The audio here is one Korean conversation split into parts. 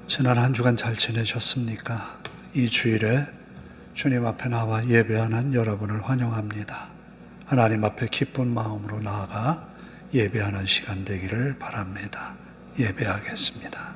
지난 한 주간 잘 지내셨습니까? 이 주일에 주님 앞에 나와 예배하는 여러분을 환영합니다. 하나님 앞에 기쁜 마음으로 나아가 예배하는 시간 되기를 바랍니다. 예배하겠습니다.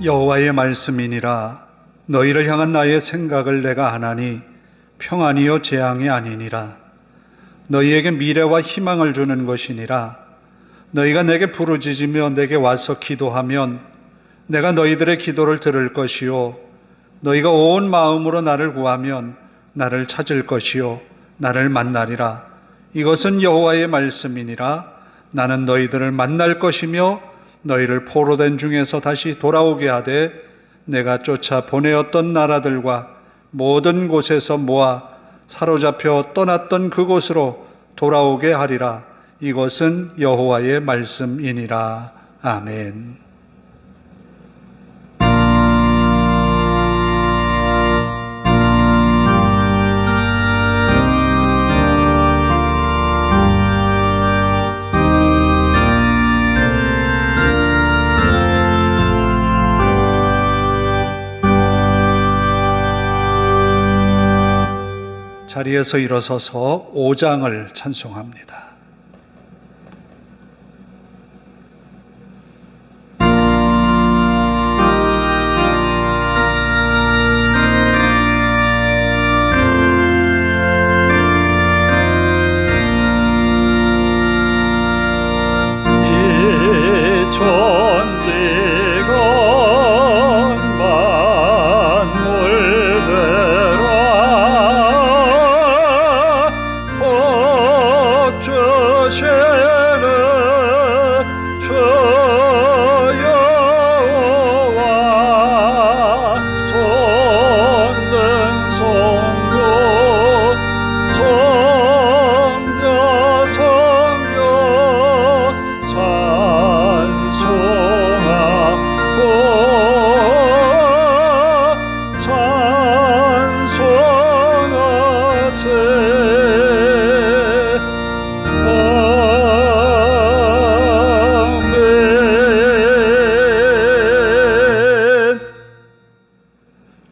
여호와의 말씀이니라. 너희를 향한 나의 생각을 내가 하나니 평안이요 재앙이 아니니라. 너희에게 미래와 희망을 주는 것이니라. 너희가 내게 부르짖으며 내게 와서 기도하면 내가 너희들의 기도를 들을 것이요 너희가 온 마음으로 나를 구하면 나를 찾을 것이요 나를 만나리라. 이것은 여호와의 말씀이니라. 나는 너희들을 만날 것이며 너희를 포로된 중에서 다시 돌아오게 하되 내가 쫓아 보내었던 나라들과 모든 곳에서 모아 사로잡혀 떠났던 그곳으로 돌아오게 하리라. 이것은 여호와의 말씀이니라. 아멘. 자리에서 일어서서 5장을 찬송합니다.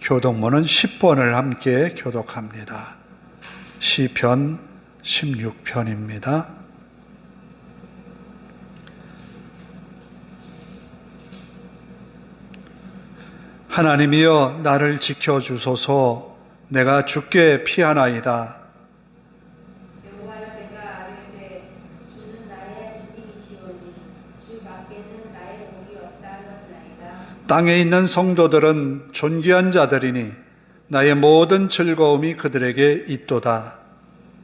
교독문은 10번을 함께 교독합니다. 시편 16편입니다. 하나님이여 나를 지켜주소서. 내가 주께 피하나이다. 여호와여 내가 아뢰되 주는 나의 주님이시오니 주 밖에는 나의 복이 없다 하였나이다. 땅에 있는 성도들은 존귀한 자들이니 나의 모든 즐거움이 그들에게 있도다.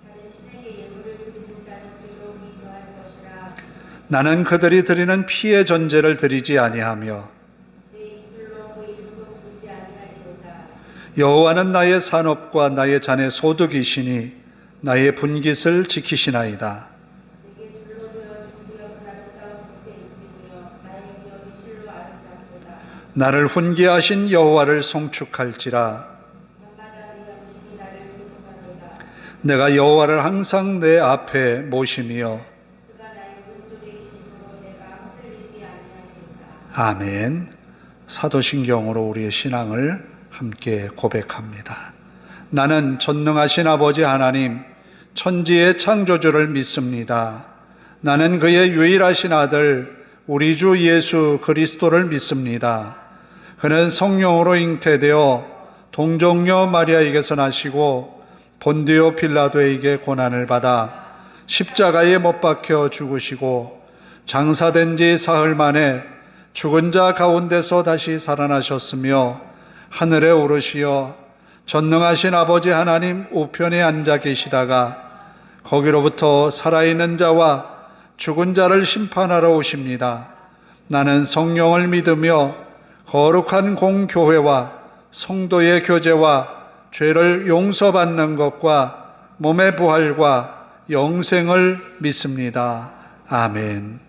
다른 신에게 예물을 드리는 자는 괴로움이 더할 것이라. 나는 그들이 드리는 피의 전제를 드리지 아니하며 내 입술로 그 이름도 부르지 아니하리로다. 여호와는 나의 산업과 나의 잔의 소득이시니 나의 분깃을 지키시나이다. 내게 줄로 세워 준비하고 아름다운 곳에 있으며 나의 기업이 실로 아름답도다. 나를 훈계하신 여호와를 송축할지라. 밤마다 네 양식이 나를 교육하도다. 내가 여호와를 항상 내 앞에 모시며 그가 나의 오른쪽에 계심으로 내가 흔들리지 아니하리로다. 아멘. 사도신경으로 우리의 신앙을 함께 고백합니다. 나는 전능하신 아버지 하나님, 천지의 창조주를 믿습니다. 나는 그의 유일하신 아들 우리 주 예수 그리스도를 믿습니다. 그는 성령으로 잉태되어 동정녀 마리아에게서 나시고 본디오 빌라도에게 고난을 받아 십자가에 못 박혀 죽으시고 장사된 지 사흘 만에 죽은 자 가운데서 다시 살아나셨으며 하늘에 오르시어 전능하신 아버지 하나님 우편에 앉아 계시다가 거기로부터 살아있는 자와 죽은 자를 심판하러 오십니다. 나는 성령을 믿으며 거룩한 공교회와 성도의 교제와 죄를 용서받는 것과 몸의 부활과 영생을 믿습니다. 아멘.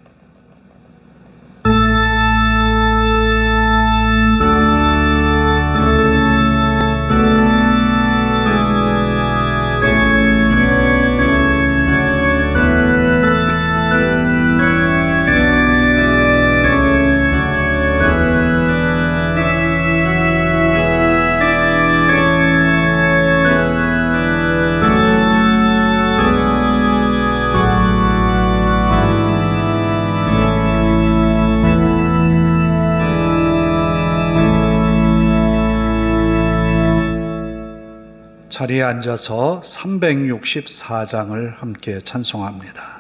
자리에 앉아서 364장을 함께 찬송합니다.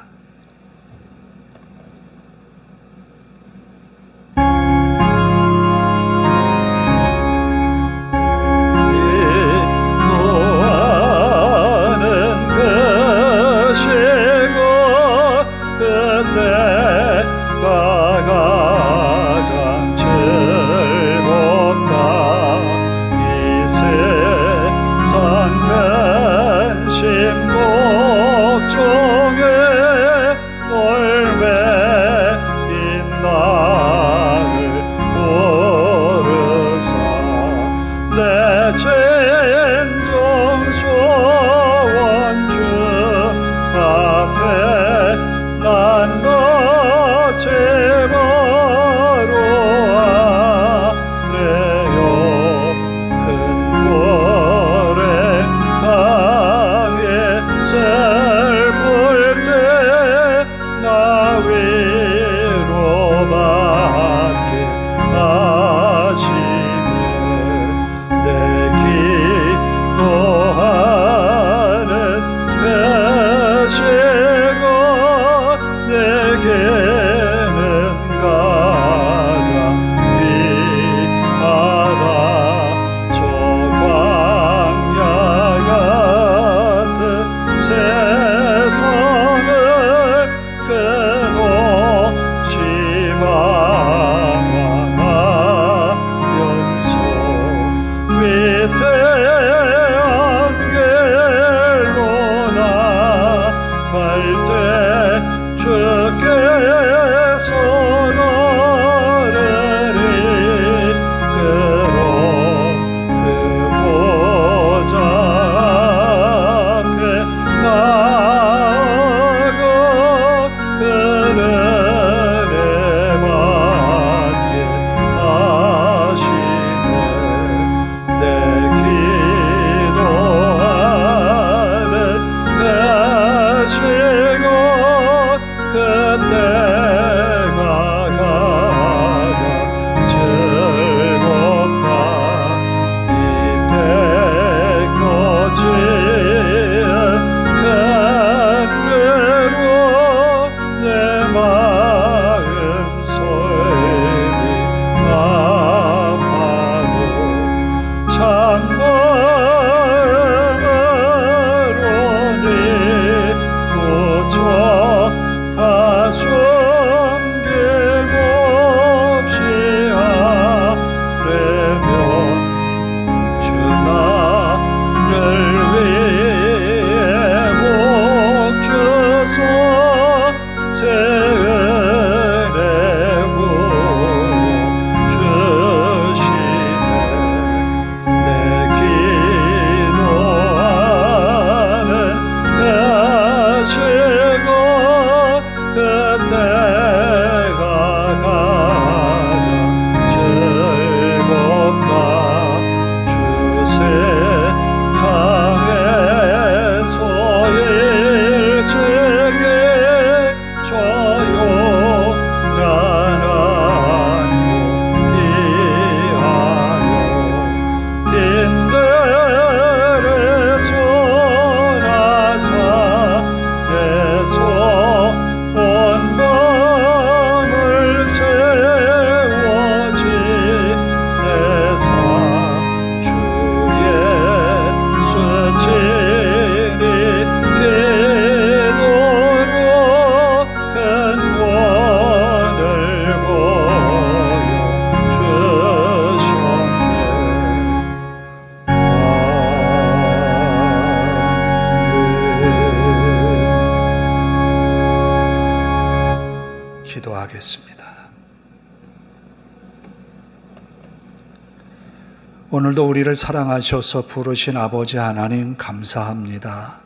오늘도 우리를 사랑하셔서 부르신 아버지 하나님 감사합니다.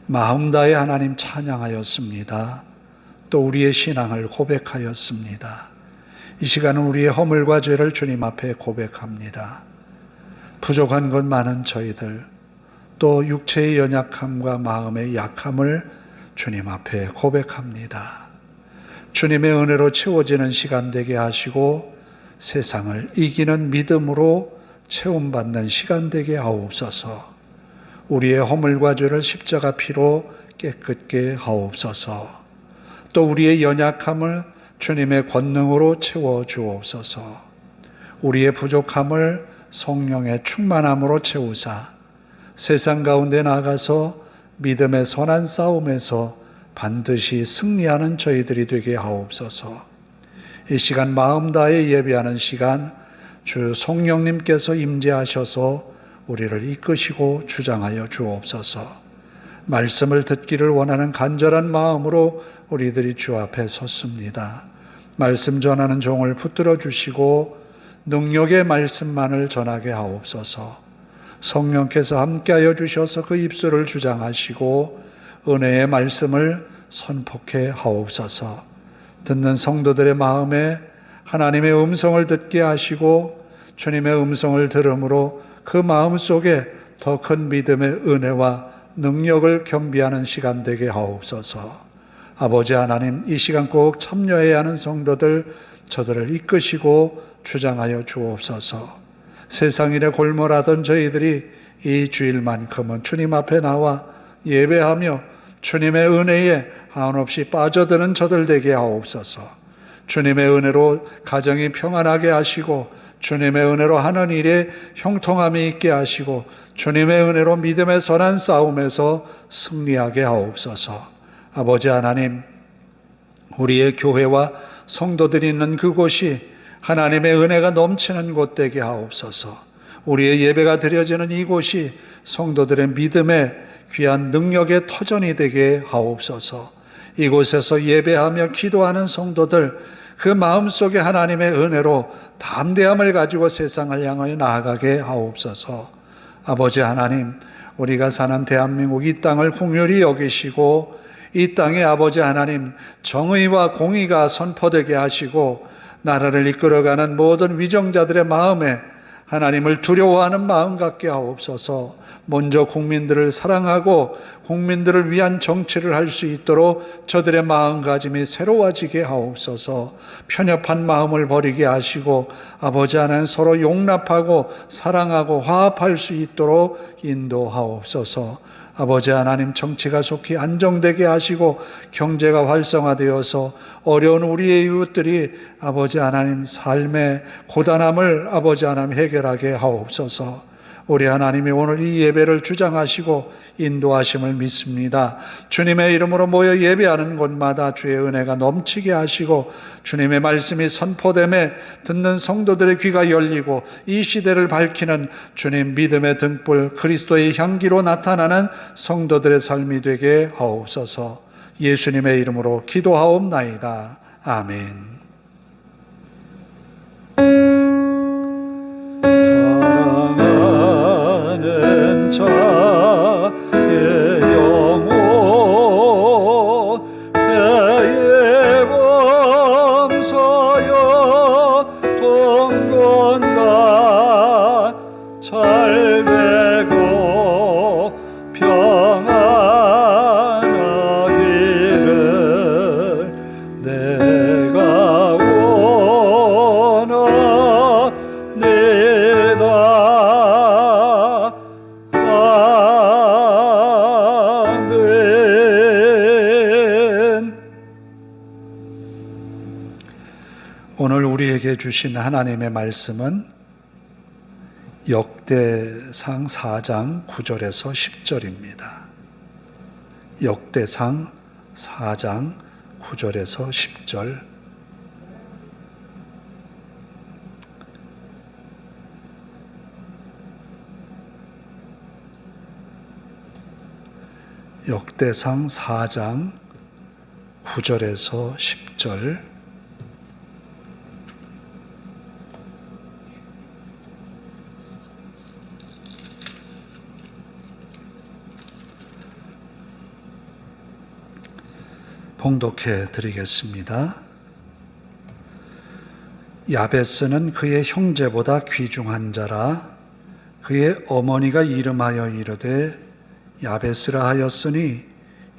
마음 다해 하나님 찬양하였습니다. 또 우리의 신앙을 고백하였습니다. 이 시간은 우리의 허물과 죄를 주님 앞에 고백합니다. 부족한 것 많은 저희들, 또 육체의 연약함과 마음의 약함을 주님 앞에 고백합니다. 주님의 은혜로 채워지는 시간 되게 하시고 세상을 이기는 믿음으로 채움받는 시간 되게 하옵소서. 우리의 허물과 죄를 십자가 피로 깨끗게 하옵소서. 또 우리의 연약함을 주님의 권능으로 채워주옵소서. 우리의 부족함을 성령의 충만함으로 채우사 세상 가운데 나가서 믿음의 선한 싸움에서 반드시 승리하는 저희들이 되게 하옵소서. 이 시간 마음 다해 예배하는 시간 주 성령님께서 임재하셔서 우리를 이끄시고 주장하여 주옵소서. 말씀을 듣기를 원하는 간절한 마음으로 우리들이 주 앞에 섰습니다. 말씀 전하는 종을 붙들어 주시고 능력의 말씀만을 전하게 하옵소서. 성령께서 함께하여 주셔서 그 입술을 주장하시고 은혜의 말씀을 선포케 하옵소서. 듣는 성도들의 마음에 하나님의 음성을 듣게 하시고 주님의 음성을 들음으로 그 마음 속에 더 큰 믿음의 은혜와 능력을 겸비하는 시간 되게 하옵소서. 아버지 하나님, 이 시간 꼭 참여해야 하는 성도들, 저들을 이끄시고 주장하여 주옵소서. 세상 일에 골몰하던 저희들이 이 주일만큼은 주님 앞에 나와 예배하며 주님의 은혜에 한없이 빠져드는 저들 되게 하옵소서. 주님의 은혜로 가정이 평안하게 하시고 주님의 은혜로 하는 일에 형통함이 있게 하시고 주님의 은혜로 믿음의 선한 싸움에서 승리하게 하옵소서. 아버지 하나님, 우리의 교회와 성도들이 있는 그곳이 하나님의 은혜가 넘치는 곳 되게 하옵소서. 우리의 예배가 드려지는 이곳이 성도들의 믿음의 귀한 능력의 터전이 되게 하옵소서. 이곳에서 예배하며 기도하는 성도들, 그 마음속에 하나님의 은혜로 담대함을 가지고 세상을 향하여 나아가게 하옵소서. 아버지 하나님, 우리가 사는 대한민국 이 땅을 긍휼히 여기시고 이 땅에 아버지 하나님 정의와 공의가 선포되게 하시고 나라를 이끌어가는 모든 위정자들의 마음에 하나님을 두려워하는 마음 갖게 하옵소서. 먼저 국민들을 사랑하고 국민들을 위한 정치를 할 수 있도록 저들의 마음가짐이 새로워지게 하옵소서. 편협한 마음을 버리게 하시고 아버지 하나님 서로 용납하고 사랑하고 화합할 수 있도록 인도하옵소서. 아버지 하나님 정치가 속히 안정되게 하시고 경제가 활성화되어서 어려운 우리의 이웃들이 아버지 하나님 삶의 고단함을 아버지 하나님 해결하게 하옵소서. 우리 하나님이 오늘 이 예배를 주장하시고 인도하심을 믿습니다. 주님의 이름으로 모여 예배하는 곳마다 주의 은혜가 넘치게 하시고 주님의 말씀이 선포됨에 듣는 성도들의 귀가 열리고 이 시대를 밝히는 주님 믿음의 등불 그리스도의 향기로 나타나는 성도들의 삶이 되게 하옵소서. 예수님의 이름으로 기도하옵나이다. 아멘. 사랑하는 자의 영혼 해의 범사여 동건가 잘되고 평안하기를 내가 원하니다. 아멘. 오늘 우리에게 주신 하나님의 말씀은 역대상 4장 9절에서 10절입니다. 역대상 4장 9절에서 10절. 역대상 4장 9절에서 10절. 봉독해 드리겠습니다. 야베스는 그의 형제보다 귀중한 자라. 그의 어머니가 이름하여 이르되 야베스라 하였으니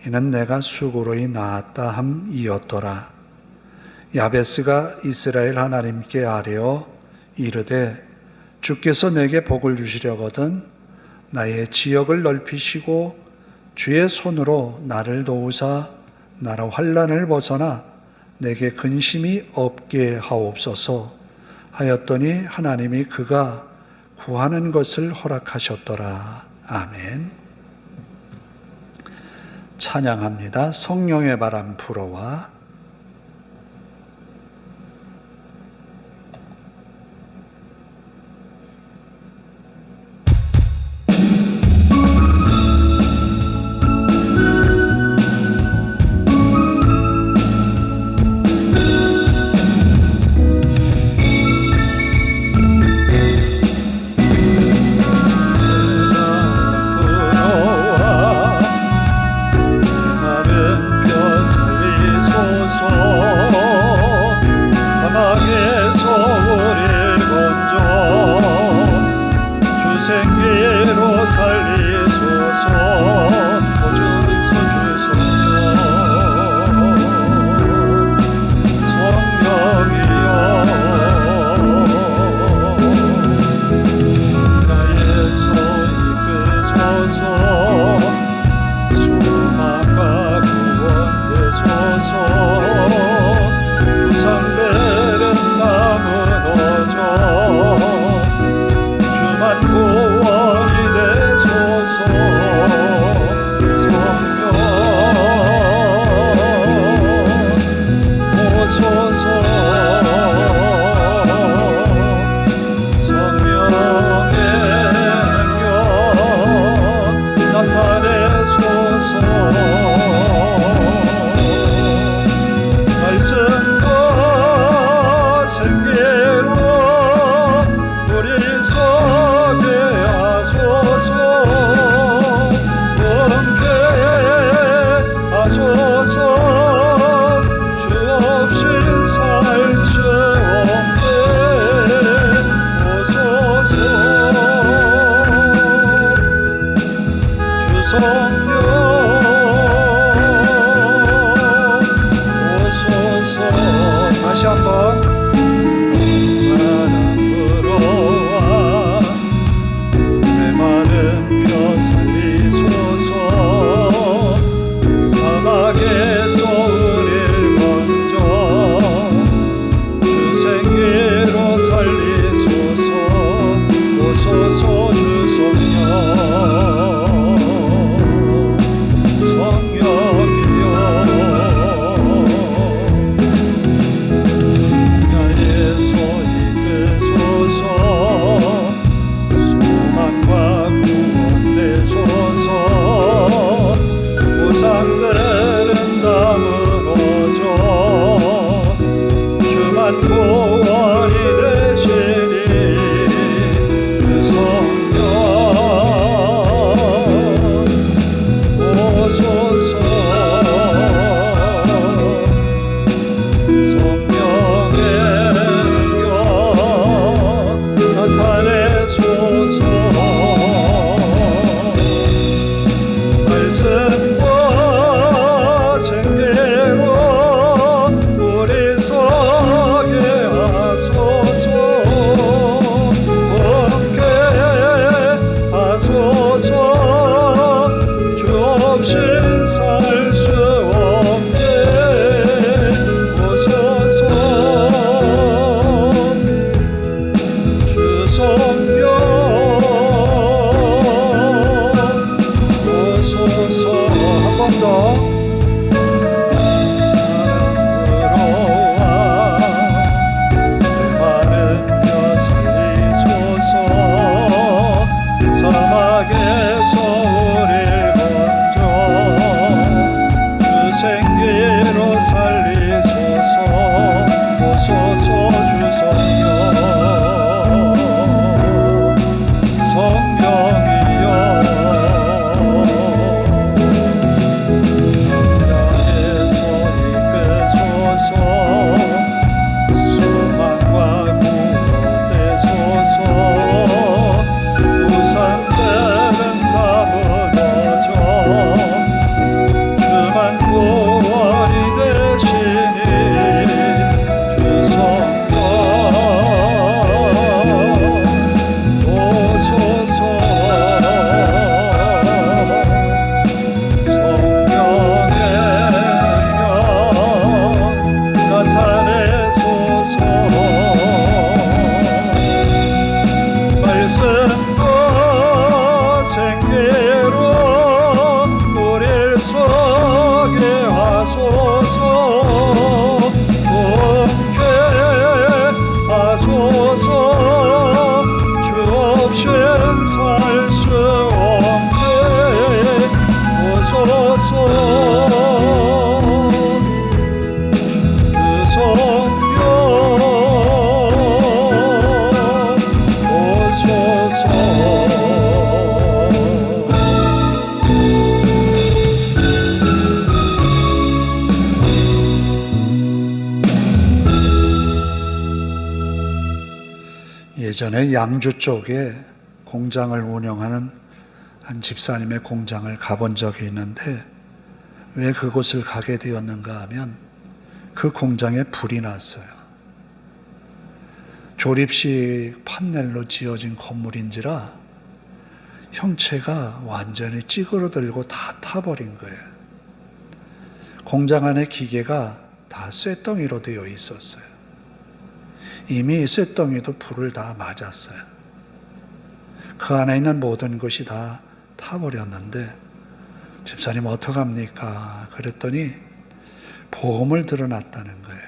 이는 내가 수고로이 낳았다 함이었더라. 야베스가 이스라엘 하나님께 아뢰어 이르되 주께서 내게 복을 주시려거든 나의 지역을 넓히시고 주의 손으로 나를 도우사 나라 환난을 벗어나 내게 근심이 없게 하옵소서 하였더니 하나님이 그가 구하는 것을 허락하셨더라. 아멘. 찬양합니다. 성령의 바람 불어와. 예전에 양주 쪽에 공장을 운영하는 한 집사님의 공장을 가본 적이 있는데 왜 그곳을 가게 되었는가 하면 그 공장에 불이 났어요. 조립식 판넬로 지어진 건물인지라 형체가 완전히 찌그러들고 다 타버린 거예요. 공장 안에 기계가 다 쇳덩이로 되어 있었어요. 이미 쇳덩이도 불을 다 맞았어요. 그 안에 있는 모든 것이 다 타버렸는데 집사님 어떡합니까? 그랬더니 보험을 들어놨다는 거예요.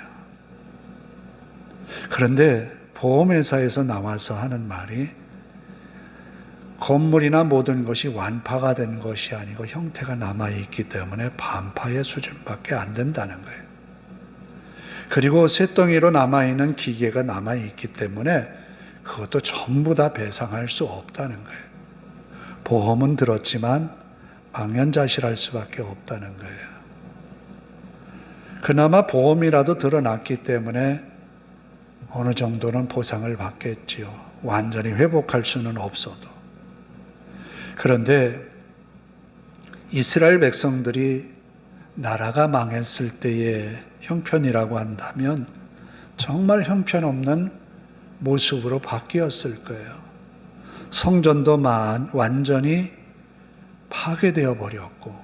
그런데 보험회사에서 나와서 하는 말이 건물이나 모든 것이 완파가 된 것이 아니고 형태가 남아있기 때문에 반파의 수준밖에 안 된다는 거예요. 그리고 쇳덩이로 남아있는 기계가 남아있기 때문에 그것도 전부 다 배상할 수 없다는 거예요. 보험은 들었지만 망연자실할 수밖에 없다는 거예요. 그나마 보험이라도 들어놨기 때문에 어느 정도는 보상을 받겠지요. 완전히 회복할 수는 없어도. 그런데 이스라엘 백성들이 나라가 망했을 때의 형편이라고 한다면 정말 형편없는 모습으로 바뀌었을 거예요. 성전도 완전히 파괴되어 버렸고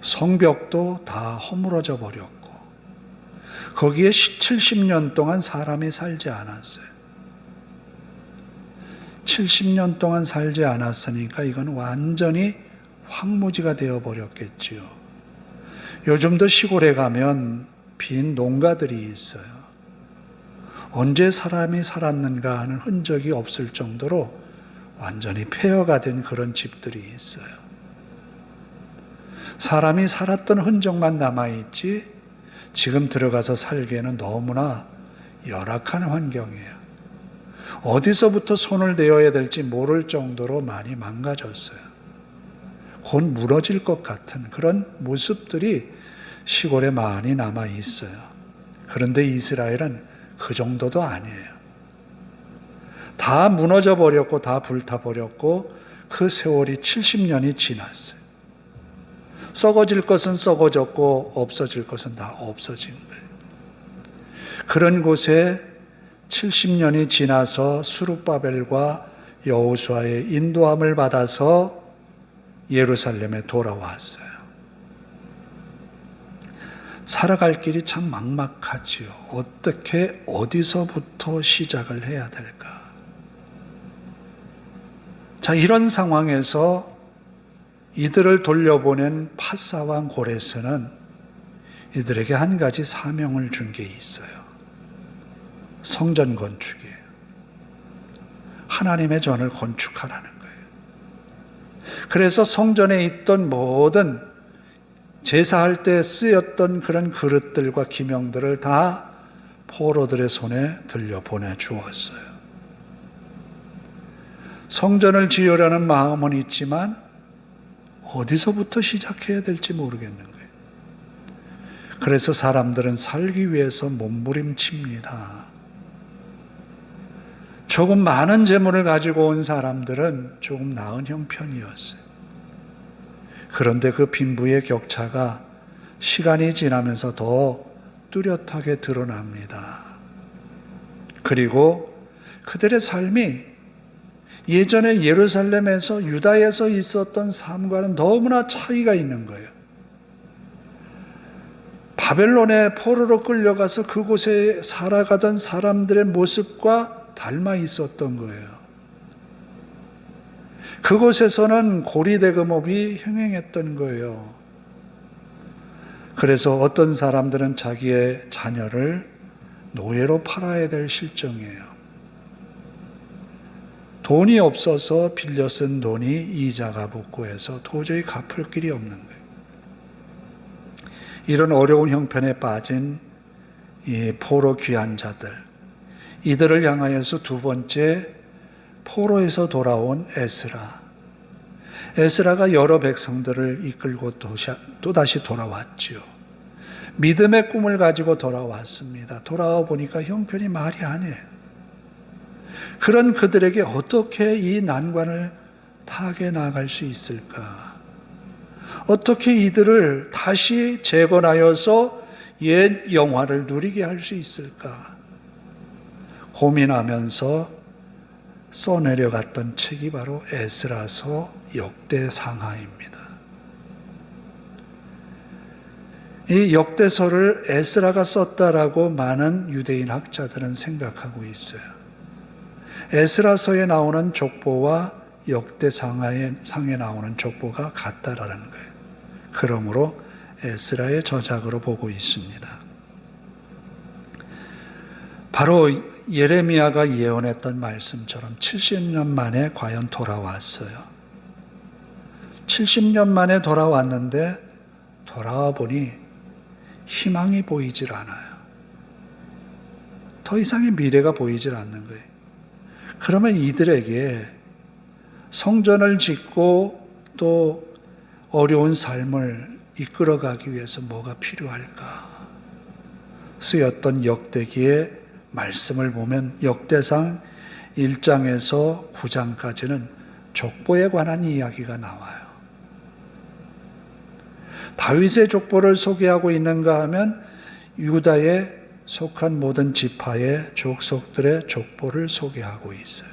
성벽도 다 허물어져 버렸고 거기에 70년 동안 사람이 살지 않았어요. 70년 동안 살지 않았으니까 이건 완전히 황무지가 되어 버렸겠지요. 요즘도 시골에 가면 빈 농가들이 있어요. 언제 사람이 살았는가 하는 흔적이 없을 정도로 완전히 폐허가 된 그런 집들이 있어요. 사람이 살았던 흔적만 남아있지 지금 들어가서 살기에는 너무나 열악한 환경이에요. 어디서부터 손을 대어야 될지 모를 정도로 많이 망가졌어요. 곧 무너질 것 같은 그런 모습들이 시골에 많이 남아 있어요. 그런데 이스라엘은 그 정도도 아니에요. 다 무너져 버렸고 다 불타 버렸고 그 세월이 70년이 지났어요. 썩어질 것은 썩어졌고 없어질 것은 다 없어진 거예요. 그런 곳에 70년이 지나서 스룹바벨과 여호수아의 인도함을 받아서 예루살렘에 돌아왔어요. 살아갈 길이 참 막막하지요. 어떻게 어디서부터 시작을 해야 될까? 자, 이런 상황에서 이들을 돌려보낸 팟사왕 고레스는 이들에게 한 가지 사명을 준 게 있어요. 성전 건축이에요. 하나님의 전을 건축하라는 거예요. 그래서 성전에 있던 모든 제사할 때 쓰였던 그런 그릇들과 기명들을 다 포로들의 손에 들려 보내주었어요. 성전을 지으려는 마음은 있지만 어디서부터 시작해야 될지 모르겠는 거예요. 그래서 사람들은 살기 위해서 몸부림칩니다. 조금 많은 재물을 가지고 온 사람들은 조금 나은 형편이었어요. 그런데 그 빈부의 격차가 시간이 지나면서 더 뚜렷하게 드러납니다. 그리고 그들의 삶이 예전에 예루살렘에서 유다에서 있었던 삶과는 너무나 차이가 있는 거예요. 바벨론의 포로로 끌려가서 그곳에 살아가던 사람들의 모습과 닮아 있었던 거예요. 그곳에서는 고리대금업이 흥행했던 거예요. 그래서 어떤 사람들은 자기의 자녀를 노예로 팔아야 될 실정이에요. 돈이 없어서 빌려 쓴 돈이 이자가 붙고 해서 도저히 갚을 길이 없는 거예요. 이런 어려운 형편에 빠진 이 포로 귀환자들, 이들을 향하여서 두 번째 포로에서 돌아온 에스라. 에스라가 여러 백성들을 이끌고 또다시 돌아왔지요. 믿음의 꿈을 가지고 돌아왔습니다. 돌아와 보니까 형편이 말이 아니에요. 그런 그들에게 어떻게 이 난관을 타게 나갈 수 있을까? 어떻게 이들을 다시 재건하여서 옛 영화를 누리게 할 수 있을까? 고민하면서 써내려갔던 책이 바로 에스라서 역대상하입니다. 이 역대서를 에스라가 썼다라고 많은 유대인 학자들은 생각하고 있어요. 에스라서에 나오는 족보와 역대상에 나오는 족보가 같다라는 거예요. 그러므로 에스라의 저작으로 보고 있습니다. 바로 예레미야가 예언했던 말씀처럼 70년 만에 과연 돌아왔어요. 70년 만에 돌아왔는데 돌아와 보니 희망이 보이질 않아요. 더 이상의 미래가 보이질 않는 거예요. 그러면 이들에게 성전을 짓고 또 어려운 삶을 이끌어가기 위해서 뭐가 필요할까? 쓰였던 역대기의 말씀을 보면 역대상 1장에서 9장까지는 족보에 관한 이야기가 나와요. 다윗의 족보를 소개하고 있는가 하면 유다에 속한 모든 지파의 족속들의 족보를 소개하고 있어요.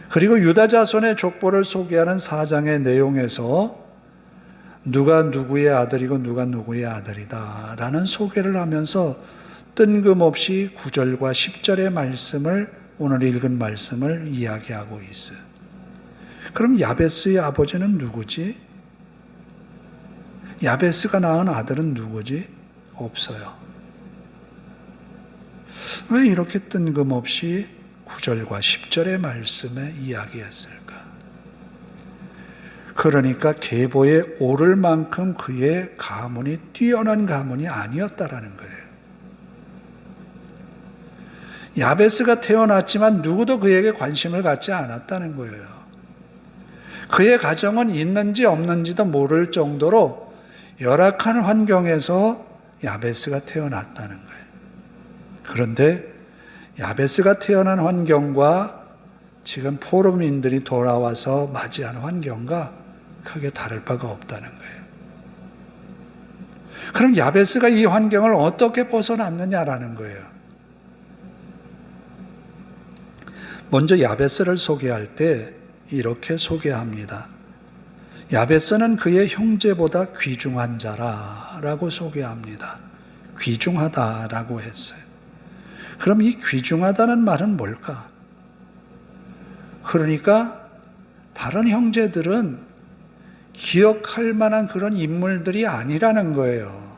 그리고 유다 자손의 족보를 소개하는 4장의 내용에서 누가 누구의 아들이고 누가 누구의 아들이다 라는 소개를 하면서 뜬금없이 9절과 10절의 말씀을, 오늘 읽은 말씀을 이야기하고 있어요. 그럼 야베스의 아버지는 누구지? 야베스가 낳은 아들은 누구지? 없어요. 왜 이렇게 뜬금없이 9절과 10절의 말씀에 이야기했을까? 그러니까 계보에 오를 만큼 그의 가문이 뛰어난 가문이 아니었다라는 거예요. 야베스가 태어났지만 누구도 그에게 관심을 갖지 않았다는 거예요. 그의 가정은 있는지 없는지도 모를 정도로 열악한 환경에서 야베스가 태어났다는 거예요. 그런데 야베스가 태어난 환경과 지금 포로민들이 돌아와서 맞이한 환경과 크게 다를 바가 없다는 거예요. 그럼 야베스가 이 환경을 어떻게 벗어났느냐라는 거예요. 먼저 야베스를 소개할 때 이렇게 소개합니다. 야베스는 그의 형제보다 귀중한 자라라고 소개합니다. 귀중하다라고 했어요. 그럼 이 귀중하다는 말은 뭘까? 그러니까 다른 형제들은 기억할 만한 그런 인물들이 아니라는 거예요.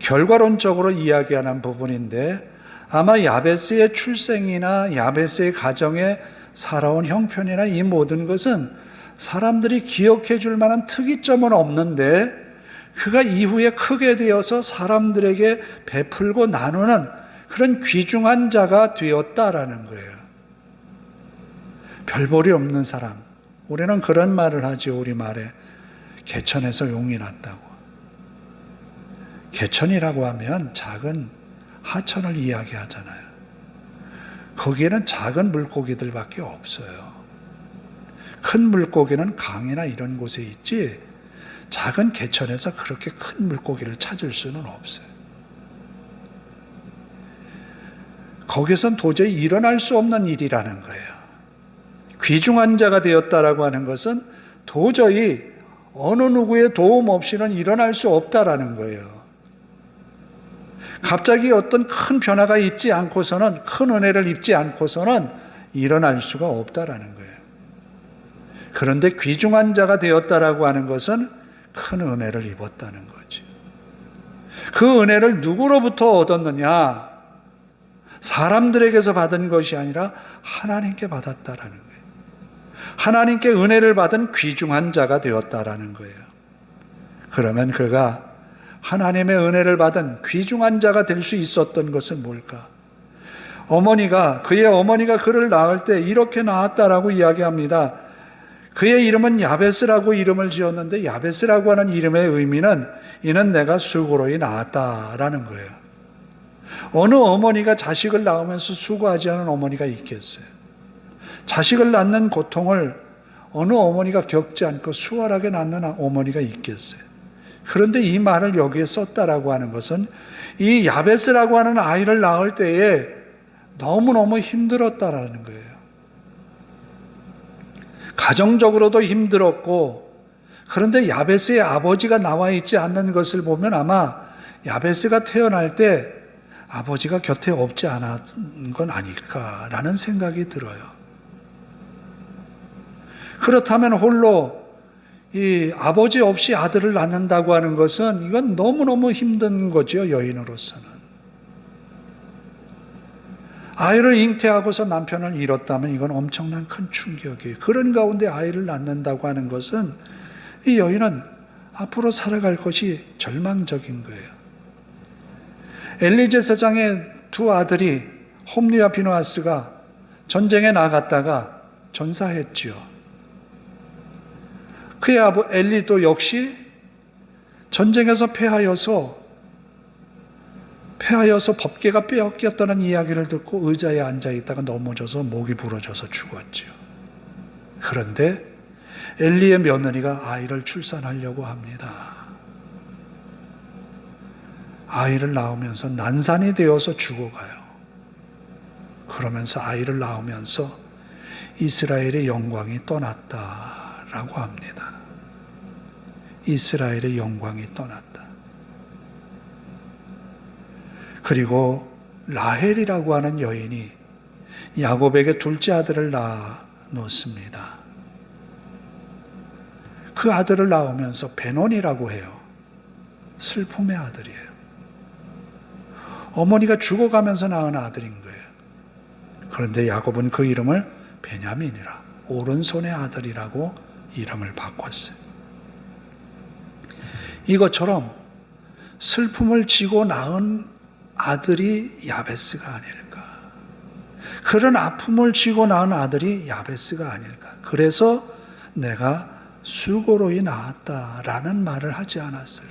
결과론적으로 이야기하는 부분인데 아마 야베스의 출생이나 야베스의 가정에 살아온 형편이나 이 모든 것은 사람들이 기억해 줄 만한 특이점은 없는데 그가 이후에 크게 되어서 사람들에게 베풀고 나누는 그런 귀중한 자가 되었다라는 거예요. 별볼이 없는 사람. 우리는 그런 말을 하죠. 우리말에 개천에서 용이 났다고. 개천이라고 하면 작은 하천을 이야기하잖아요. 거기에는 작은 물고기들밖에 없어요. 큰 물고기는 강이나 이런 곳에 있지 작은 개천에서 그렇게 큰 물고기를 찾을 수는 없어요. 거기선 도저히 일어날 수 없는 일이라는 거예요. 귀중한 자가 되었다라고 하는 것은 도저히 어느 누구의 도움 없이는 일어날 수 없다라는 거예요. 갑자기 어떤 큰 변화가 있지 않고서는, 큰 은혜를 입지 않고서는 일어날 수가 없다라는 거예요. 그런데 귀중한 자가 되었다라고 하는 것은 큰 은혜를 입었다는 거죠. 그 은혜를 누구로부터 얻었느냐? 사람들에게서 받은 것이 아니라 하나님께 받았다라는 거예요. 하나님께 은혜를 받은 귀중한 자가 되었다라는 거예요. 그러면 그가 하나님의 은혜를 받은 귀중한 자가 될 수 있었던 것은 뭘까? 그의 어머니가 그를 낳을 때 이렇게 낳았다라고 이야기합니다. 그의 이름은 야베스라고 이름을 지었는데 야베스라고 하는 이름의 의미는 이는 내가 수고로이 낳았다라는 거예요. 어느 어머니가 자식을 낳으면서 수고하지 않은 어머니가 있겠어요? 자식을 낳는 고통을 어느 어머니가 겪지 않고 수월하게 낳는 어머니가 있겠어요? 그런데 이 말을 여기에 썼다라고 하는 것은 이 야베스라고 하는 아이를 낳을 때에 너무너무 힘들었다라는 거예요. 가정적으로도 힘들었고, 그런데 야베스의 아버지가 나와 있지 않는 것을 보면 아마 야베스가 태어날 때 아버지가 곁에 없지 않았던 건 아닐까라는 생각이 들어요. 그렇다면 홀로 이 아버지 없이 아들을 낳는다고 하는 것은 이건 너무너무 힘든 거죠, 여인으로서는. 아이를 잉태하고서 남편을 잃었다면 이건 엄청난 큰 충격이에요. 그런 가운데 아이를 낳는다고 하는 것은 이 여인은 앞으로 살아갈 것이 절망적인 거예요. 엘리 제사장의 두 아들이 홈리와 비누아스가 전쟁에 나갔다가 전사했지요. 그의 아버 엘리도 역시 전쟁에서 패하여서 법궤가 빼앗겼다는 이야기를 듣고 의자에 앉아 있다가 넘어져서 목이 부러져서 죽었지요. 그런데 엘리의 며느리가 아이를 출산하려고 합니다. 아이를 낳으면서 난산이 되어서 죽어가요. 그러면서 아이를 낳으면서 이스라엘의 영광이 떠났다라고 합니다. 이스라엘의 영광이 떠났다. 그리고 라헬이라고 하는 여인이 야곱에게 둘째 아들을 낳습니다. 그 아들을 낳으면서 베논이라고 해요. 슬픔의 아들이에요. 어머니가 죽어가면서 낳은 아들인 거예요. 그런데 야곱은 그 이름을 베냐민이라, 오른손의 아들이라고 이름을 바꿨어요. 이것처럼 슬픔을 지고 낳은 아들이 야베스가 아닐까. 그런 아픔을 지고 낳은 아들이 야베스가 아닐까. 그래서 내가 수고로이 낳았다라는 말을 하지 않았을까.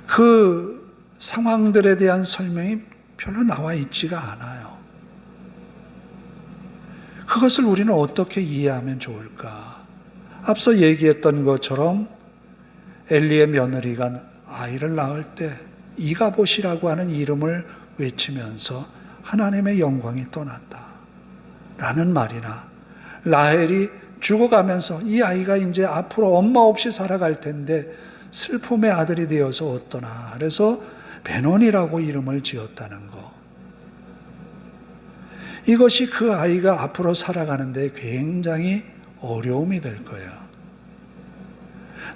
그 상황들에 대한 설명이 별로 나와 있지가 않아요. 그것을 우리는 어떻게 이해하면 좋을까? 앞서 얘기했던 것처럼 엘리의 며느리가 아이를 낳을 때 이가봇이라고 하는 이름을 외치면서 하나님의 영광이 떠났다 라는 말이나, 라헬이 죽어가면서 이 아이가 이제 앞으로 엄마 없이 살아갈 텐데 슬픔의 아들이 되어서 어떠나, 그래서 베논이라고 이름을 지었다는 거. 이것이 그 아이가 앞으로 살아가는데 굉장히 어려움이 될 거예요.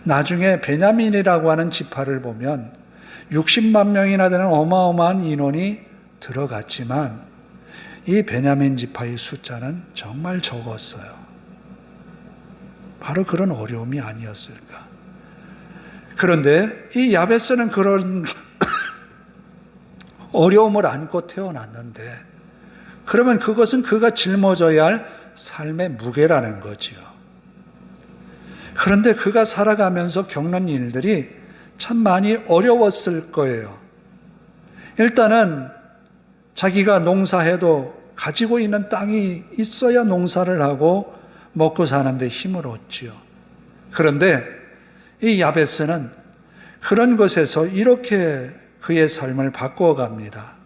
나중에 베냐민이라고 하는 지파를 보면 60만 명이나 되는 어마어마한 인원이 들어갔지만 이 베냐민 지파의 숫자는 정말 적었어요. 바로 그런 어려움이 아니었을까. 그런데 이 야베스는 그런 어려움을 안고 태어났는데, 그러면 그것은 그가 짊어져야 할 삶의 무게라는 거지요. 그런데 그가 살아가면서 겪는 일들이 참 많이 어려웠을 거예요. 일단은 자기가 농사해도 가지고 있는 땅이 있어야 농사를 하고 먹고 사는데 힘을 얻지요. 그런데 이 야베스는 그런 것에서 이렇게 그의 삶을 바꾸어 갑니다.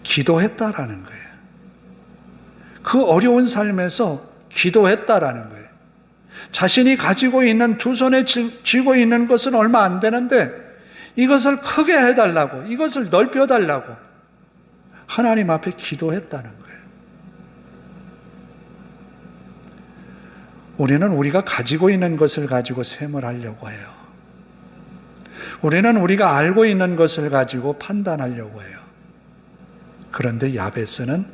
기도했다라는 거예요. 그 어려운 삶에서 기도했다라는 거예요. 자신이 가지고 있는 두 손에 쥐고 있는 것은 얼마 안 되는데 이것을 크게 해달라고, 이것을 넓혀달라고 하나님 앞에 기도했다는 거예요. 우리는 우리가 가지고 있는 것을 가지고 셈을 하려고 해요. 우리는 우리가 알고 있는 것을 가지고 판단하려고 해요. 그런데 야베스는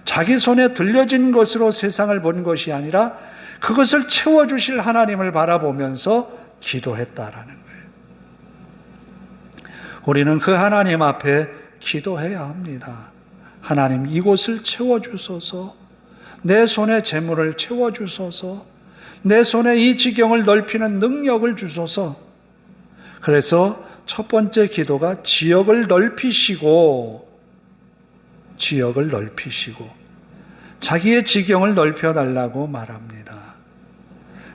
자기 손에 들려진 것으로 세상을 본 것이 아니라 그것을 채워주실 하나님을 바라보면서 기도했다라는 거예요. 우리는 그 하나님 앞에 기도해야 합니다. 하나님, 이곳을 채워주소서, 내 손에 재물을 채워주소서, 내 손에 이 지경을 넓히는 능력을 주소서. 그래서 첫 번째 기도가 지역을 넓히시고 자기의 지경을 넓혀달라고 말합니다.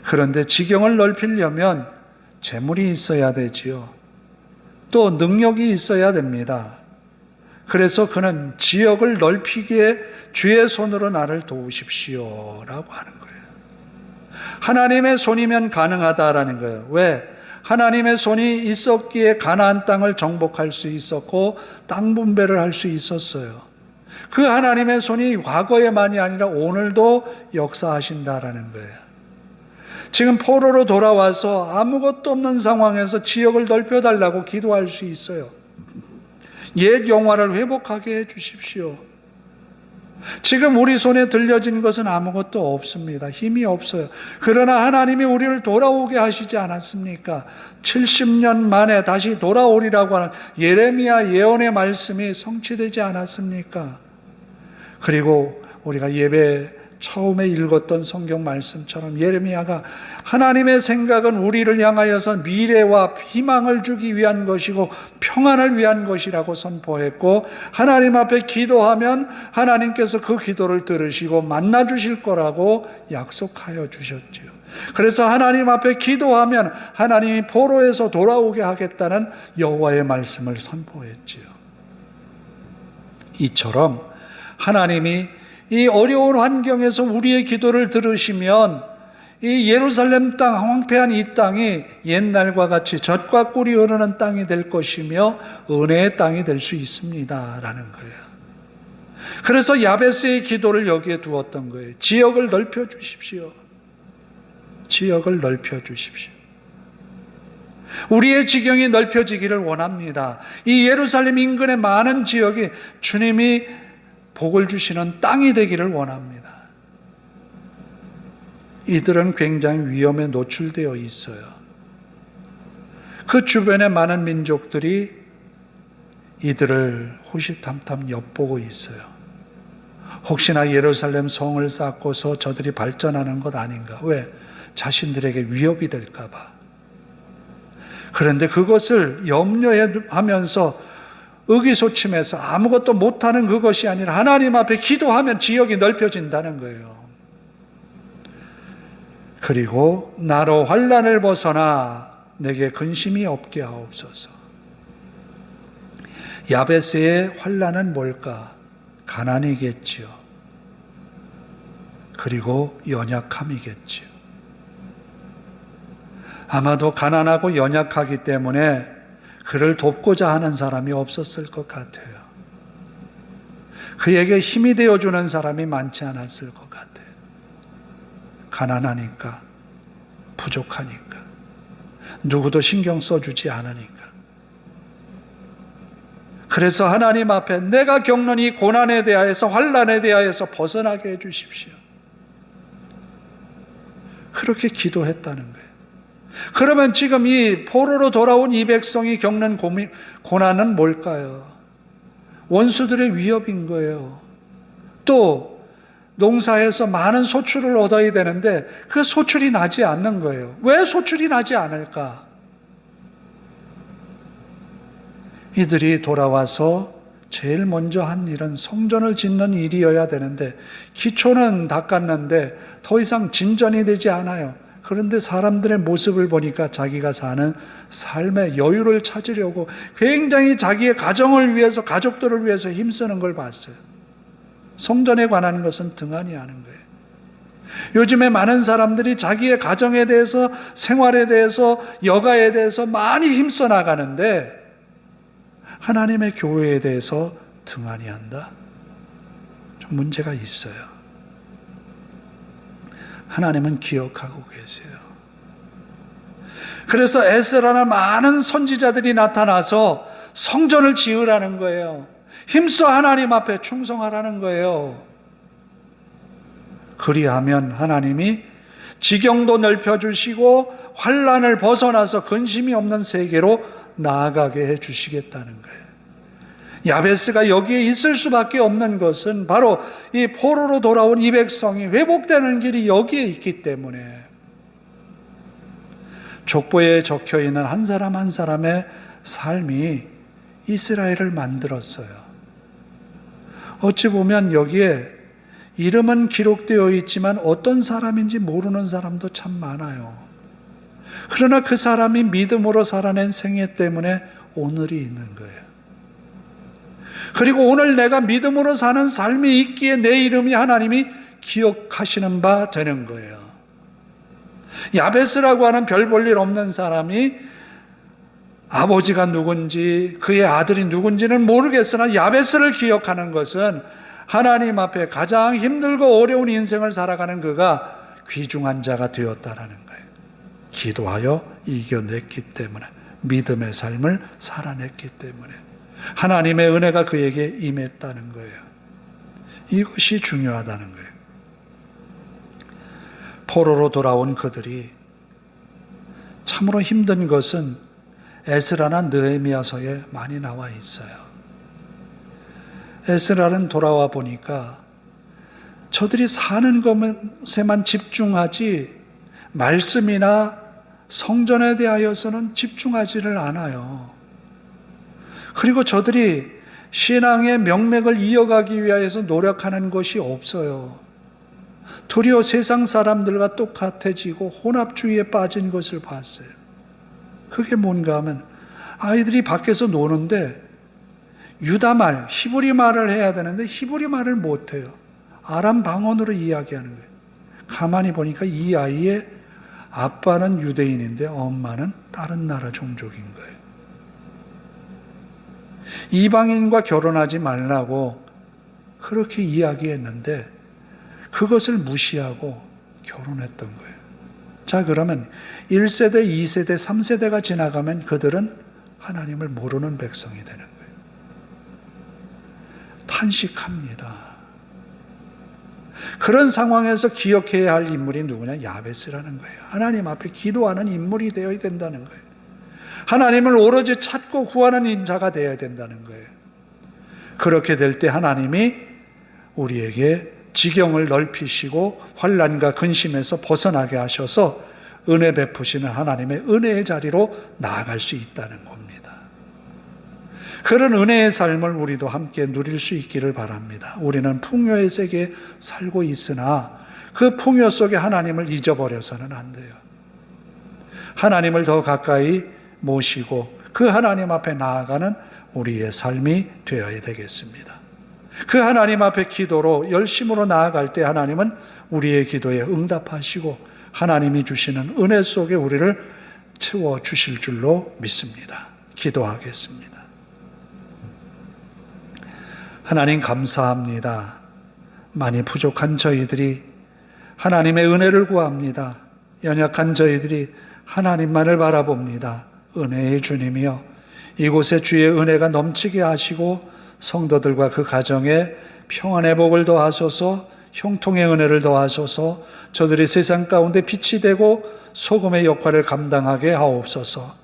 그런데 지경을 넓히려면 재물이 있어야 되지요. 또 능력이 있어야 됩니다. 그래서 그는 지역을 넓히기에 주의 손으로 나를 도우십시오라고 하는 거예요. 하나님의 손이면 가능하다라는 거예요. 왜? 하나님의 손이 있었기에 가나안 땅을 정복할 수 있었고 땅 분배를 할 수 있었어요. 그 하나님의 손이 과거에만이 아니라 오늘도 역사하신다라는 거예요. 지금 포로로 돌아와서 아무것도 없는 상황에서 지역을 넓혀달라고 기도할 수 있어요. 옛 영화를 회복하게 해 주십시오. 지금 우리 손에 들려진 것은 아무것도 없습니다. 힘이 없어요. 그러나 하나님이 우리를 돌아오게 하시지 않았습니까? 70년 만에 다시 돌아오리라고 하는 예레미야 예언의 말씀이 성취되지 않았습니까? 그리고 우리가 예배 처음에 읽었던 성경 말씀처럼 예레미야가 하나님의 생각은 우리를 향하여서 미래와 희망을 주기 위한 것이고 평안을 위한 것이라고 선포했고, 하나님 앞에 기도하면 하나님께서 그 기도를 들으시고 만나 주실 거라고 약속하여 주셨지요. 그래서 하나님 앞에 기도하면 하나님이 포로에서 돌아오게 하겠다는 여호와의 말씀을 선포했지요. 이처럼 하나님이 이 어려운 환경에서 우리의 기도를 들으시면 이 예루살렘 땅, 황폐한 이 땅이 옛날과 같이 젖과 꿀이 흐르는 땅이 될 것이며 은혜의 땅이 될 수 있습니다라는 거예요. 그래서 야베스의 기도를 여기에 두었던 거예요. 지역을 넓혀 주십시오. 지역을 넓혀 주십시오. 우리의 지경이 넓혀지기를 원합니다. 이 예루살렘 인근의 많은 지역이 주님이 복을 주시는 땅이 되기를 원합니다. 이들은 굉장히 위험에 노출되어 있어요. 그 주변의 많은 민족들이 이들을 호시탐탐 엿보고 있어요. 혹시나 예루살렘 성을 쌓고서 저들이 발전하는 것 아닌가? 왜? 자신들에게 위협이 될까 봐. 그런데 그것을 염려하면서 의기소침해서 아무것도 못하는 그것이 아니라 하나님 앞에 기도하면 지역이 넓혀진다는 거예요. 그리고 나로 환난을 벗어나 내게 근심이 없게 하옵소서. 야베스의 환난은 뭘까? 가난이겠지요. 그리고 연약함이겠지요. 아마도 가난하고 연약하기 때문에 그를 돕고자 하는 사람이 없었을 것 같아요. 그에게 힘이 되어주는 사람이 많지 않았을 것 같아요. 가난하니까, 부족하니까, 누구도 신경 써주지 않으니까. 그래서 하나님 앞에 내가 겪는 이 고난에 대하여서, 환난에 대하여서 벗어나게 해주십시오. 그렇게 기도했다는 거예요. 그러면 지금 이 포로로 돌아온 이 백성이 겪는 고난은 뭘까요? 원수들의 위협인 거예요. 또 농사에서 많은 소출을 얻어야 되는데 그 소출이 나지 않는 거예요. 왜 소출이 나지 않을까? 이들이 돌아와서 제일 먼저 한 일은 성전을 짓는 일이어야 되는데 기초는 닦았는데 더 이상 진전이 되지 않아요. 그런데 사람들의 모습을 보니까 자기가 사는 삶의 여유를 찾으려고 굉장히 자기의 가정을 위해서, 가족들을 위해서 힘쓰는 걸 봤어요. 성전에 관한 것은 등한히 하는 거예요. 요즘에 많은 사람들이 자기의 가정에 대해서, 생활에 대해서, 여가에 대해서 많이 힘써 나가는데 하나님의 교회에 대해서 등한히 한다? 좀 문제가 있어요. 하나님은 기억하고 계세요. 그래서 에스라나 많은 선지자들이 나타나서 성전을 지으라는 거예요. 힘써 하나님 앞에 충성하라는 거예요. 그리하면 하나님이 지경도 넓혀주시고 환난을 벗어나서 근심이 없는 세계로 나아가게 해주시겠다는 거예요. 야베스가 여기에 있을 수밖에 없는 것은 바로 이 포로로 돌아온 이 백성이 회복되는 길이 여기에 있기 때문에 족보에 적혀있는 한 사람 한 사람의 삶이 이스라엘을 만들었어요. 어찌 보면 여기에 이름은 기록되어 있지만 어떤 사람인지 모르는 사람도 참 많아요. 그러나 그 사람이 믿음으로 살아낸 생애 때문에 오늘이 있는 거예요. 그리고 오늘 내가 믿음으로 사는 삶이 있기에 내 이름이 하나님이 기억하시는 바 되는 거예요. 야베스라고 하는 별 볼 일 없는 사람이 아버지가 누군지 그의 아들이 누군지는 모르겠으나 야베스를 기억하는 것은 하나님 앞에 가장 힘들고 어려운 인생을 살아가는 그가 귀중한 자가 되었다라는 거예요. 기도하여 이겨냈기 때문에, 믿음의 삶을 살아냈기 때문에 하나님의 은혜가 그에게 임했다는 거예요. 이것이 중요하다는 거예요. 포로로 돌아온 그들이 참으로 힘든 것은 에스라나 느헤미야서에 많이 나와 있어요. 에스라는 돌아와 보니까 저들이 사는 것에만 집중하지 말씀이나 성전에 대하여서는 집중하지를 않아요. 그리고 저들이 신앙의 명맥을 이어가기 위해서 노력하는 것이 없어요. 도리어 세상 사람들과 똑같아지고 혼합주의에 빠진 것을 봤어요. 그게 뭔가 하면 아이들이 밖에서 노는데 유다말, 히브리 말을 해야 되는데 히브리 말을 못해요. 아람 방언으로 이야기하는 거예요. 가만히 보니까 이 아이의 아빠는 유대인인데 엄마는 다른 나라 종족인 거예요. 이방인과 결혼하지 말라고 그렇게 이야기했는데 그것을 무시하고 결혼했던 거예요. 자, 그러면 1세대, 2세대, 3세대가 지나가면 그들은 하나님을 모르는 백성이 되는 거예요. 탄식합니다. 그런 상황에서 기억해야 할 인물이 누구냐? 야베스라는 거예요. 하나님 앞에 기도하는 인물이 되어야 된다는 거예요. 하나님을 오로지 찾고 구하는 인자가 되어야 된다는 거예요. 그렇게 될 때 하나님이 우리에게 지경을 넓히시고 환난과 근심에서 벗어나게 하셔서 은혜 베푸시는 하나님의 은혜의 자리로 나아갈 수 있다는 겁니다. 그런 은혜의 삶을 우리도 함께 누릴 수 있기를 바랍니다. 우리는 풍요의 세계에 살고 있으나 그 풍요 속에 하나님을 잊어버려서는 안 돼요. 하나님을 더 가까이 모시고 그 하나님 앞에 나아가는 우리의 삶이 되어야 되겠습니다. 그 하나님 앞에 기도로 열심으로 나아갈 때 하나님은 우리의 기도에 응답하시고 하나님이 주시는 은혜 속에 우리를 채워주실 줄로 믿습니다. 기도하겠습니다. 하나님 감사합니다. 많이 부족한 저희들이 하나님의 은혜를 구합니다. 연약한 저희들이 하나님만을 바라봅니다. 은혜의 주님이여, 이곳에 주의 은혜가 넘치게 하시고 성도들과 그 가정에 평안의 복을 더하소서, 형통의 은혜를 더하소서, 저들이 세상 가운데 빛이 되고 소금의 역할을 감당하게 하옵소서.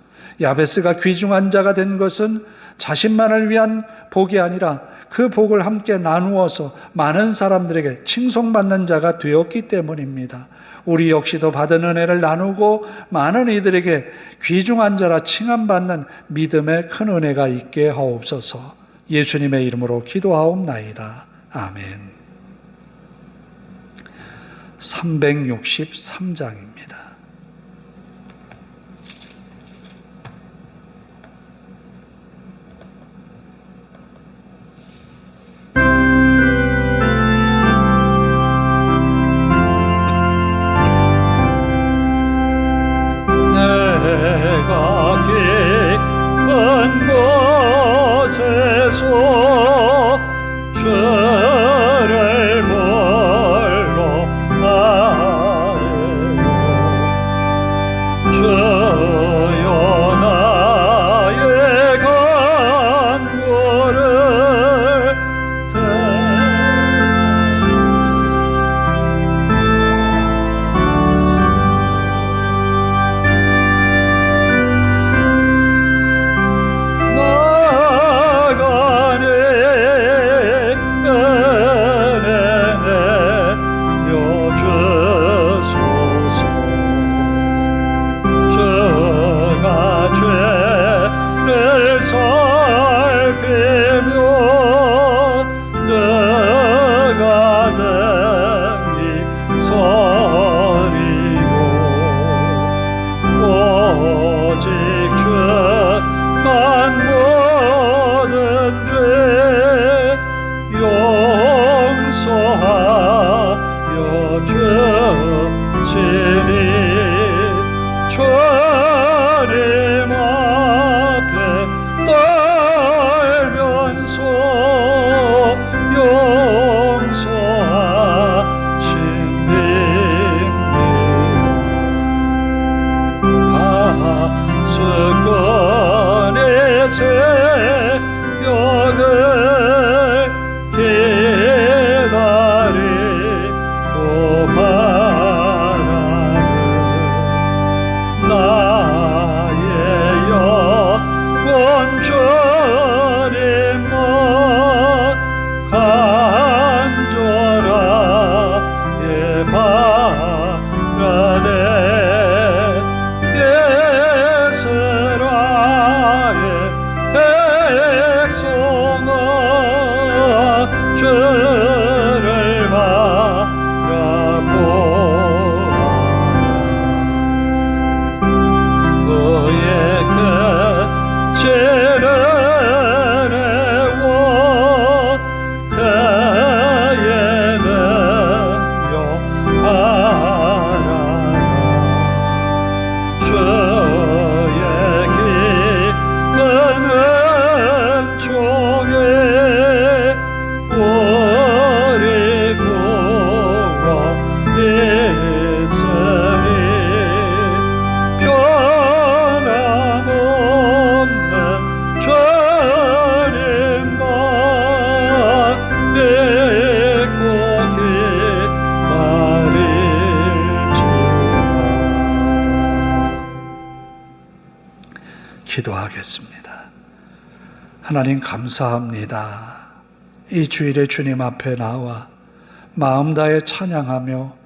야베스가 귀중한 자가 된 것은 자신만을 위한 복이 아니라 그 복을 함께 나누어서 많은 사람들에게 칭송받는 자가 되었기 때문입니다. 우리 역시도 받은 은혜를 나누고 많은 이들에게 귀중한 자라 칭함받는 믿음의 큰 은혜가 있게 하옵소서. 예수님의 이름으로 기도하옵나이다. 아멘. 363장입니다. 내가 깊은 곳에서 죄를 벌러 아뢰요. 기도하겠습니다. 하나님 감사합니다. 이 주일에 주님 앞에 나와 마음 다해 찬양하며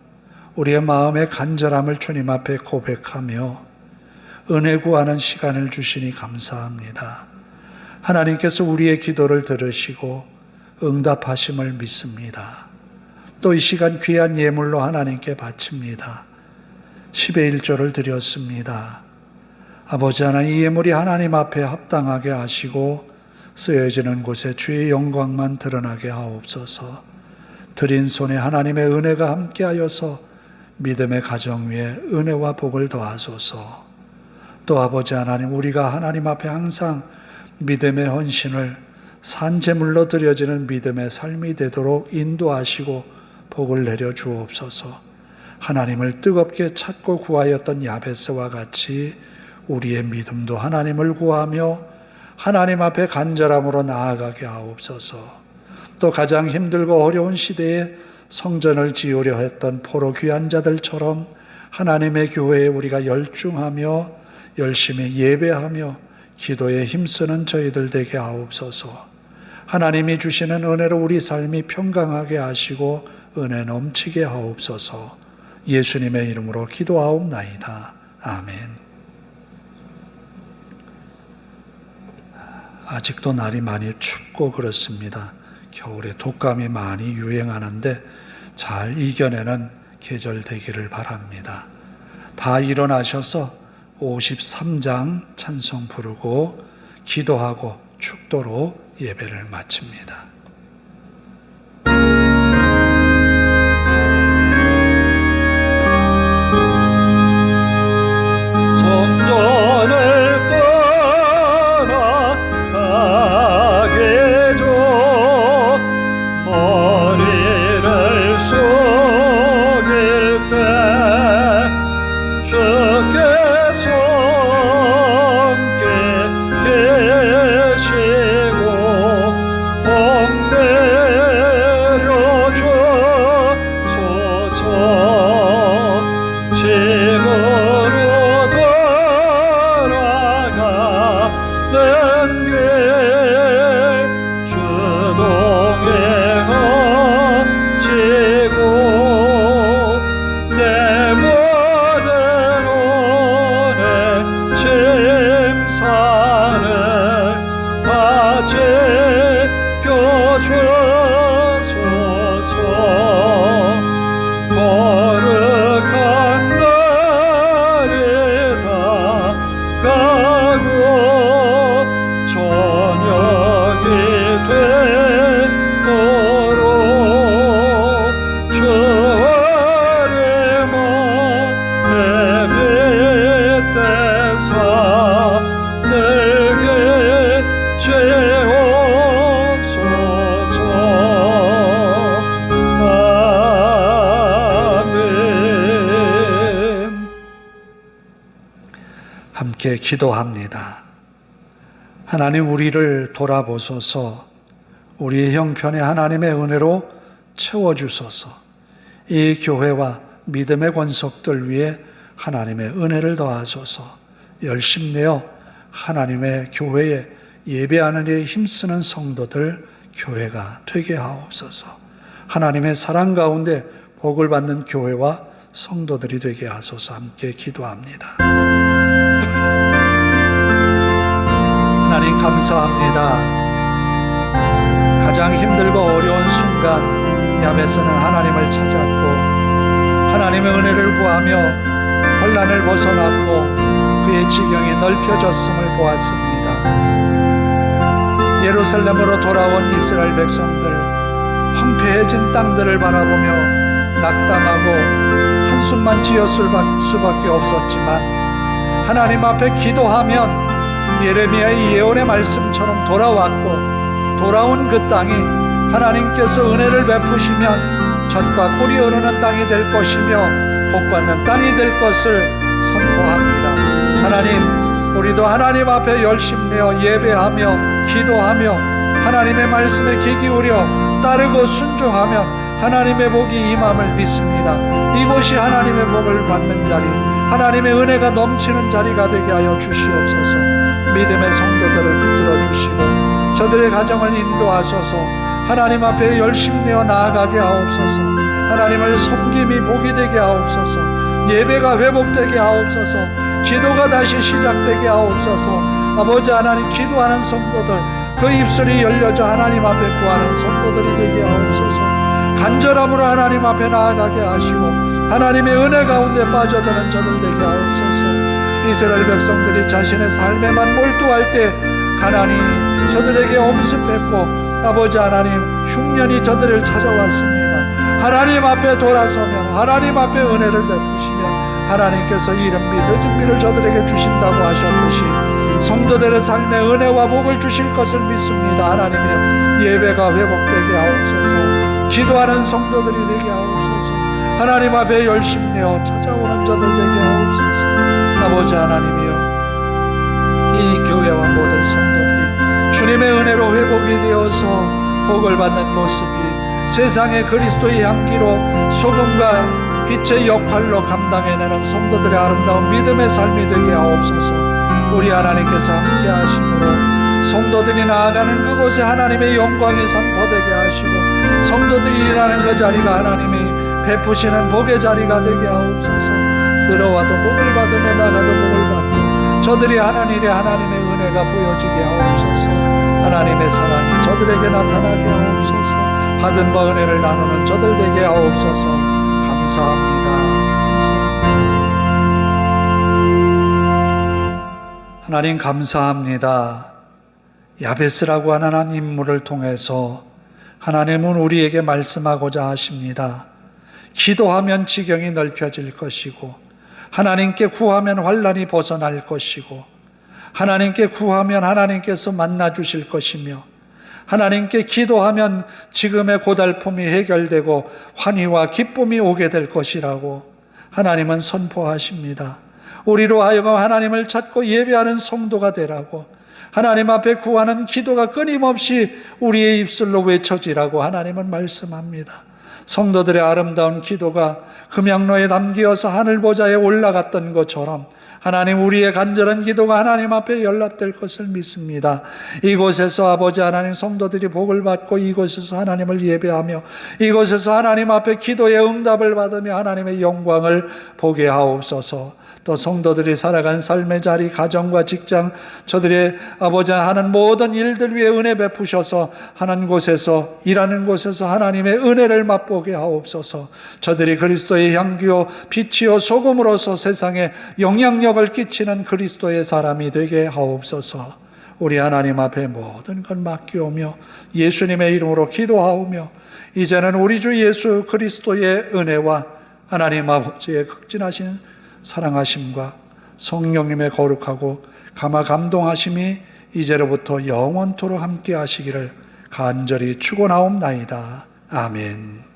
우리의 마음의 간절함을 주님 앞에 고백하며 은혜 구하는 시간을 주시니 감사합니다. 하나님께서 우리의 기도를 들으시고 응답하심을 믿습니다. 또 이 시간 귀한 예물로 하나님께 바칩니다. 10의 1조를 드렸습니다. 아버지 하나님, 이 예물이 하나님 앞에 합당하게 하시고 쓰여지는 곳에 주의 영광만 드러나게 하옵소서. 드린 손에 하나님의 은혜가 함께하여서 믿음의 가정 위에 은혜와 복을 더하소서. 또 아버지 하나님, 우리가 하나님 앞에 항상 믿음의 헌신을 산제물로 드려지는 믿음의 삶이 되도록 인도하시고 복을 내려 주옵소서. 하나님을 뜨겁게 찾고 구하였던 야베스와 같이 우리의 믿음도 하나님을 구하며 하나님 앞에 간절함으로 나아가게 하옵소서. 또 가장 힘들고 어려운 시대에 성전을 지으려 했던 포로 귀한 자들처럼 하나님의 교회에 우리가 열중하며 열심히 예배하며 기도에 힘쓰는 저희들 되게 하옵소서. 하나님이 주시는 은혜로 우리 삶이 평강하게 하시고 은혜 넘치게 하옵소서. 예수님의 이름으로 기도하옵나이다. 아멘. 아직도 날이 많이 춥고 그렇습니다. 겨울에 독감이 많이 유행하는데 잘 이겨내는 계절 되기를 바랍니다. 다 일어나셔서 53장 찬송 부르고 기도하고 축도로 예배를 마칩니다. 성전을 떠나가게 줘 머리를 숙일 때 주께서 함께 계시고 복되려 주소서. 집으로 돌아가는 길 주동행하시고 내 모든 오늘 심산을 다 제껴주소서. 거룩한 날이 다가고 저녁이 되도록 주의 몸에 빗대사 늘게 채옵소서. 아멘. 함께 기도합니다. 하나님, 우리를 돌아보소서. 우리의 형편에 하나님의 은혜로 채워주소서. 이 교회와 믿음의 권속들 위에 하나님의 은혜를 더하소서. 열심내어 하나님의 교회에 예배하는 일에 힘쓰는 성도들 교회가 되게 하옵소서. 하나님의 사랑 가운데 복을 받는 교회와 성도들이 되게 하소서. 함께 기도합니다. 하나님 감사합니다. 가장 힘들고 어려운 순간 야베스는 하나님을 찾았고 하나님의 은혜를 구하며 혼란을 벗어났고 그의 지경이 넓혀졌음을 보았습니다. 예루살렘으로 돌아온 이스라엘 백성들, 황폐해진 땅들을 바라보며 낙담하고 한숨만 지었을 수밖에 없었지만 하나님 앞에 기도하면 예레미야의 예언의 말씀처럼 돌아왔고 돌아온 그 땅이 하나님께서 은혜를 베푸시면 젖과 꿀이 흐르는 땅이 될 것이며 복받는 땅이 될 것을 선포합니다. 하나님, 우리도 하나님 앞에 열심내어 예배하며 기도하며 하나님의 말씀에 귀 기울여 따르고 순종하며 하나님의 복이 임함을 믿습니다. 이곳이 하나님의 복을 받는 자리, 하나님의 은혜가 넘치는 자리가 되게 하여 주시옵소서. 믿음의 성도들을 붙들어 주시고 저들의 가정을 인도하소서. 하나님 앞에 열심 내어 나아가게 하옵소서. 하나님을 섬김이 복이 되게 하옵소서. 예배가 회복되게 하옵소서. 기도가 다시 시작되게 하옵소서. 아버지 하나님, 기도하는 성도들, 그 입술이 열려져 하나님 앞에 구하는 성도들이 되게 하옵소서. 간절함으로 하나님 앞에 나아가게 하시고 하나님의 은혜 가운데 빠져드는 저들 되게 하옵소서. 이스라엘 백성들이 자신의 삶에만 몰두할 때 가난이 저들에게 엄습했고 아버지 하나님, 흉년이 저들을 찾아왔습니다. 하나님 앞에 돌아서면 하나님 앞에 은혜를 베푸시면 하나님께서 이른 비 늦은 비를 저들에게 주신다고 하셨듯이 성도들의 삶에 은혜와 복을 주실 것을 믿습니다. 하나님이여, 예배가 회복되게 하옵소서. 기도하는 성도들이 되게 하옵소서. 하나님 앞에 열심 내어 찾아오는 자들 되게 하옵소서. 아버지 하나님이여, 이 교회와 모든 성도들이 주님의 은혜로 회복이 되어서 복을 받는 모습이 세상의 그리스도의 향기로 소금과 빛의 역할로 감당해내는 성도들의 아름다운 믿음의 삶이 되게 하옵소서. 우리 하나님께서 함께 하심으로 성도들이 나아가는 그곳에 하나님의 영광이 선포되게 하시고 성도들이 일하는 그 자리가 하나님이 베푸시는 복의 자리가 되게 하옵소서. 들어와도 복을 받으며 나가도 복을 받고 저들이 하는 일에 하나님의 은혜가 보여지게 하옵소서. 하나님의 사랑이 저들에게 나타나게 하옵소서. 받은 바 은혜를 나누는 저들 되게 하옵소서. 감사합니다. 하나님 감사합니다. 야베스라고 하는 한 인물을 통해서 하나님은 우리에게 말씀하고자 하십니다. 기도하면 지경이 넓혀질 것이고 하나님께 구하면 환난이 벗어날 것이고 하나님께 구하면 하나님께서 만나 주실 것이며 하나님께 기도하면 지금의 고달픔이 해결되고 환희와 기쁨이 오게 될 것이라고 하나님은 선포하십니다. 우리로 하여금 하나님을 찾고 예배하는 성도가 되라고 하나님 앞에 구하는 기도가 끊임없이 우리의 입술로 외쳐지라고 하나님은 말씀합니다. 성도들의 아름다운 기도가 금양로에 담기어서 하늘보좌에 올라갔던 것처럼 하나님, 우리의 간절한 기도가 하나님 앞에 연락될 것을 믿습니다. 이곳에서 아버지 하나님, 성도들이 복을 받고 이곳에서 하나님을 예배하며 이곳에서 하나님 앞에 기도의 응답을 받으며 하나님의 영광을 보게 하옵소서. 또 성도들이 살아간 삶의 자리, 가정과 직장, 저들의 아버지 하는 모든 일들 위에 은혜 베푸셔서 하는 곳에서, 일하는 곳에서 하나님의 은혜를 맛보게 하옵소서. 저들이 그리스도의 향기요 빛이요 소금으로서 세상에 영향력을 끼치는 그리스도의 사람이 되게 하옵소서. 우리 하나님 앞에 모든 걸 맡기오며 예수님의 이름으로 기도하오며 이제는 우리 주 예수 그리스도의 은혜와 하나님 아버지의 극진하신 사랑하심과 성령님의 거룩하고 감화 감동하심이 이제로부터 영원토록 함께 하시기를 간절히 축원하옵나이다. 아멘.